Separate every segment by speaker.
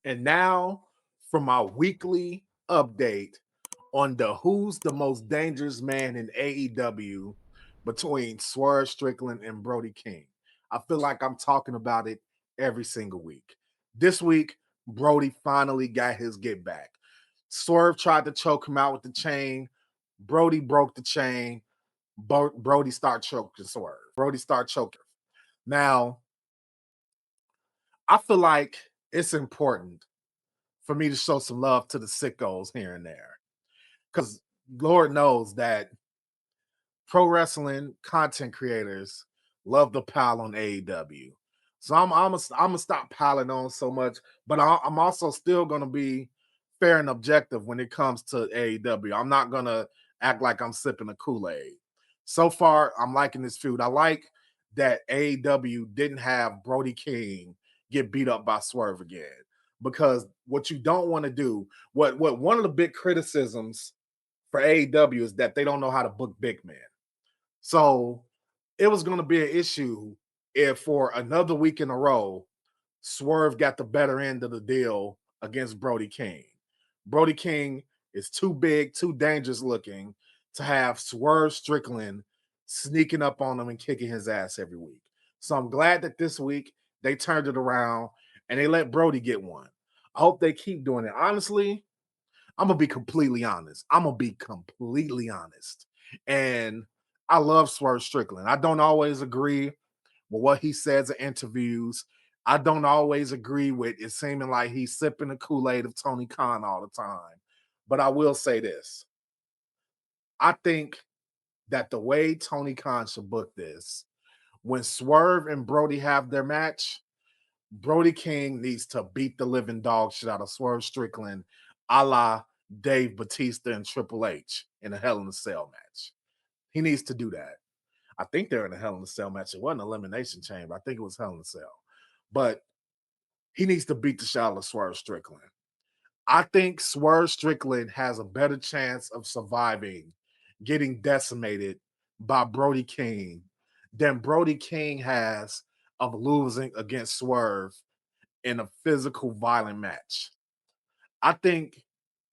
Speaker 1: And now for my weekly update on the who's the most dangerous man in AEW between Swerve Strickland and Brody King. I feel like I'm talking about it every single week. This week, Brody finally got his get back. Swerve tried to choke him out with the chain. Brody broke the chain. Brody started choking Swerve. Brody started choking. Now, I feel like it's important for me to show some love to the sickos here and there. Because Lord knows that pro wrestling content creators love to pile on AEW. So I'm gonna stop piling on so much, but I'm also still gonna be fair and objective when it comes to AEW. I'm not gonna act like I'm sipping a Kool-Aid. So far, I'm liking this feud. I like that AEW didn't have Brody King get beat up by Swerve again. Because what you don't want to do, what one of the big criticisms for AEW is that they don't know how to book big men. So it was going to be an issue if for another week in a row, Swerve got the better end of the deal against Brody King. Brody King is too big, too dangerous looking to have Swerve Strickland sneaking up on him and kicking his ass every week. So I'm glad that this week they turned it around and they let Brody get one. I hope they keep doing it. Honestly, I'm gonna be completely honest. And I love Swerve Strickland. I don't always agree with what he says in interviews. I don't always agree with it seeming like he's sipping the Kool-Aid of Tony Khan all the time. But I will say this. I think that the way Tony Khan should book this, when Swerve and Brody have their match, Brody King needs to beat the living dog shit out of Swerve Strickland, a la Dave Batista and Triple H in a Hell in a Cell match. He needs to do that. I think they're in a Hell in a Cell match. It wasn't an Elimination Chamber. I think it was Hell in a Cell. But he needs to beat the shit out of Swerve Strickland. I think Swerve Strickland has a better chance of surviving getting decimated by Brody King than Brody King has of losing against Swerve in a physical, violent match. I think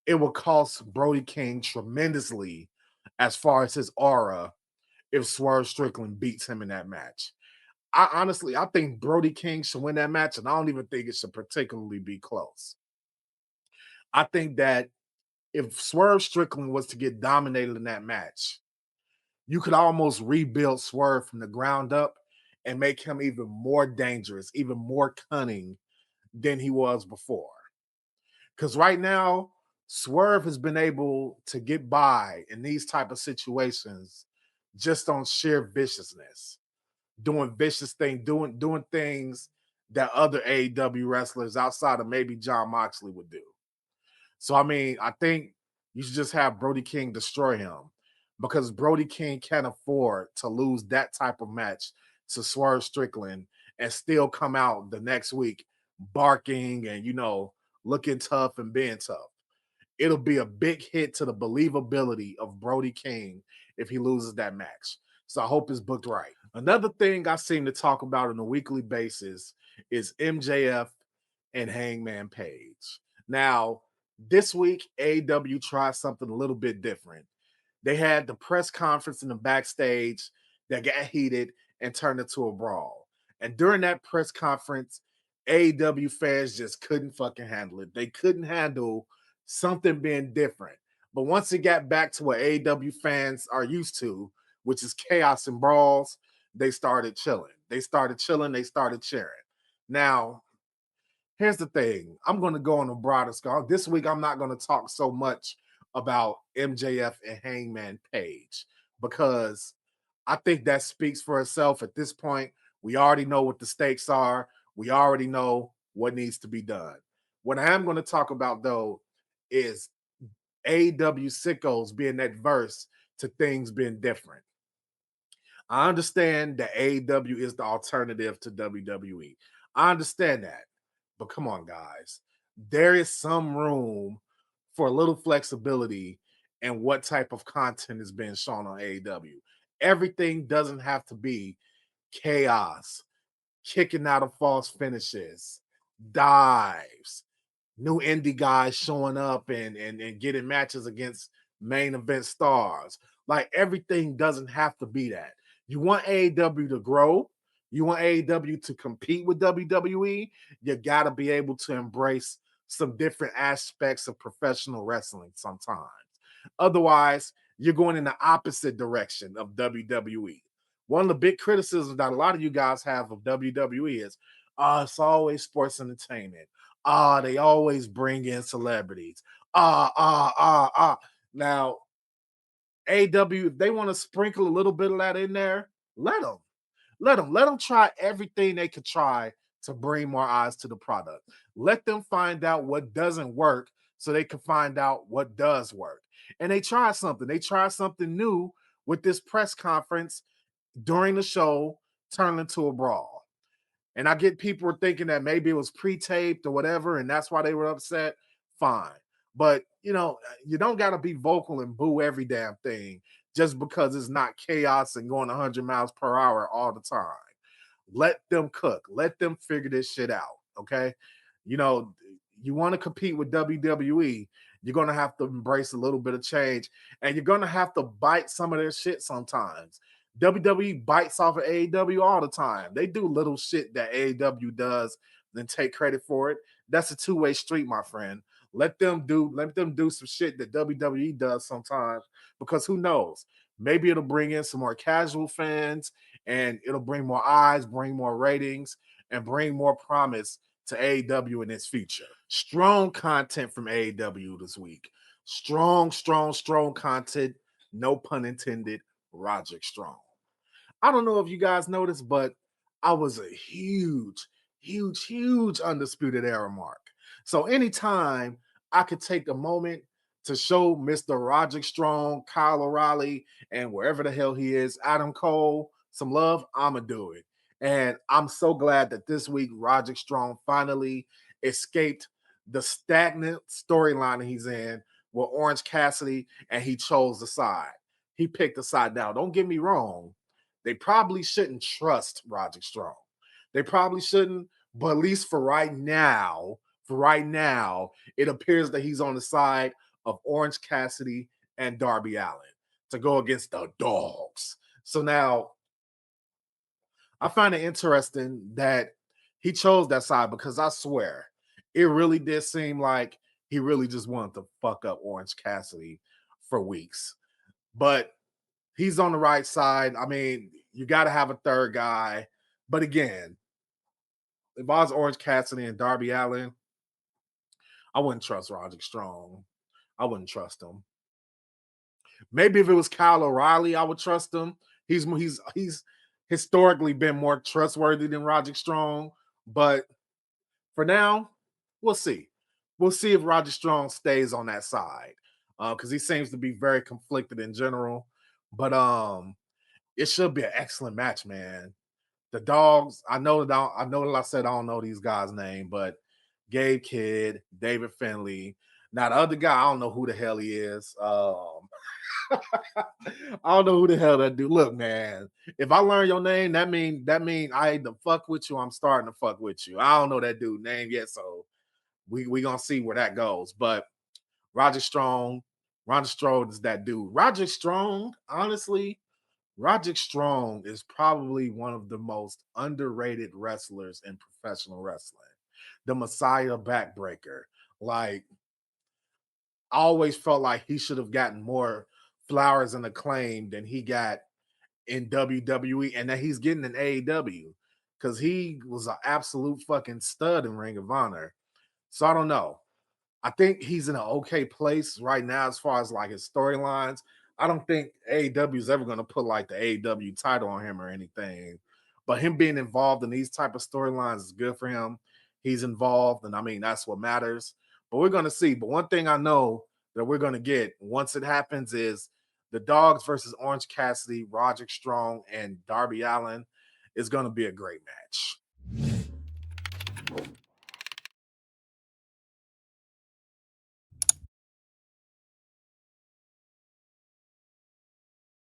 Speaker 1: it will cost Brody King tremendously as far as his aura if Swerve Strickland beats him in that match. I think Brody King should win that match, and I don't even think it should particularly be close. I think that if Swerve Strickland was to get dominated in that match, you could almost rebuild Swerve from the ground up and make him even more dangerous, even more cunning than he was before. Because right now, Swerve has been able to get by in these type of situations just on sheer viciousness, doing vicious things, doing things that other AEW wrestlers outside of maybe John Moxley would do. So I mean, I think you should just have Brody King destroy him because Brody King can't afford to lose that type of match to Swerve Strickland and still come out the next week barking and looking tough and being tough. It'll be a big hit to the believability of Brody King if he loses that match. So I hope it's booked right. Another thing I seem to talk about on a weekly basis is MJF and Hangman Page. Now, this week, AEW tried something a little bit different. They had the press conference in the backstage that got heated and turned into a brawl. And during that press conference, AEW fans just couldn't fucking handle it. They couldn't handle something being different. But once it got back to what AEW fans are used to, which is chaos and brawls, they started chilling. They started cheering. Now, here's the thing. I'm going to go on a broader scale. This week, I'm not going to talk so much about MJF and Hangman Page because I think that speaks for itself at this point. We already know what the stakes are. We already know what needs to be done. What I am going to talk about, though, is AEW sickos being adverse to things being different. I understand that AEW is the alternative to WWE. I understand that. But come on, guys. There is some room for a little flexibility in what type of content is being shown on AEW. Everything doesn't have to be chaos, kicking out of false finishes, dives, new indie guys showing up and getting matches against main event stars. Like everything doesn't have to be that. You want AEW to grow, you want AEW to compete with WWE, you got to be able to embrace some different aspects of professional wrestling sometimes. Otherwise, you're going in the opposite direction of WWE. One of the big criticisms that a lot of you guys have of WWE is, it's always sports entertainment. They always bring in celebrities. Now, AW, if they want to sprinkle a little bit of that in there, let them. Let them try everything they could try to bring more eyes to the product. Let them find out what doesn't work so they can find out what does work. And they try something. They try something new with this press conference during the show, turned into a brawl. And I get people were thinking that maybe it was pre-taped or whatever, and that's why they were upset. Fine. But you don't gotta be vocal and boo every damn thing just because it's not chaos and going 100 miles per hour all the time. Let them cook. Let them figure this shit out. Okay. You know, you want to compete with WWE, you're gonna have to embrace a little bit of change, and you're gonna have to bite some of their shit sometimes. WWE bites off of AEW all the time. They do little shit that AEW does, then take credit for it. That's a two-way street, my friend. Let them do some shit that WWE does sometimes, because who knows? Maybe it'll bring in some more casual fans, and it'll bring more eyes, bring more ratings, and bring more promise to AEW in its future. Strong content from AEW this week. Strong content. No pun intended. Roderick Strong. I don't know if you guys noticed, but I was a huge undisputed era mark. So anytime I could take a moment to show Mr. Roderick Strong, Kyle O'Reilly, and wherever the hell he is, Adam Cole, some love, I'ma do it. And I'm so glad that this week Roderick Strong finally escaped the stagnant storyline he's in with Orange Cassidy, and he chose the side. He picked the side. Now, don't get me wrong, they probably shouldn't trust Roderick Strong. They probably shouldn't, but at least for right now, it appears that he's on the side of Orange Cassidy and Darby Allin to go against the dogs. So now I find it interesting that he chose that side, because I swear it really did seem like he really just wanted to fuck up Orange Cassidy for weeks. But he's on the right side. I mean, you got to have a third guy. But again, if I was Orange Cassidy and Darby Allin, I wouldn't trust Roderick Strong. I wouldn't trust him. Maybe if it was Kyle O'Reilly, I would trust him. He's historically been more trustworthy than Roderick Strong. But for now, we'll see. We'll see if Roderick Strong stays on that side, because he seems to be very conflicted in general. But it should be an excellent match, man. The dogs, I know that I said I don't know these guys' name, but Gabe Kidd, David Finley. Now the other guy, I don't know who the hell he is. I don't know who the hell that dude. Look, man, if I learn your name, that mean I either fuck with you, I'm starting to fuck with you. I don't know that dude name yet, so we gonna see where that goes. But Roger Strong, Roger Strong is that dude. Roger Strong, honestly, Roderick Strong is probably one of the most underrated wrestlers in professional wrestling. The Messiah backbreaker. Like, I always felt like he should have gotten more flowers and acclaim than he got in WWE, and that he's getting in AEW, because he was an absolute fucking stud in Ring of Honor. So I don't know. I think he's in an okay place right now as far as like his storylines. I don't think AEW is ever going to put like the AEW title on him or anything. But him being involved in these type of storylines is good for him. He's involved, and I mean that's what matters. But we're going to see. But one thing I know that we're going to get once it happens is the Dogs versus Orange Cassidy, Roderick Strong, and Darby Allin is going to be a great match.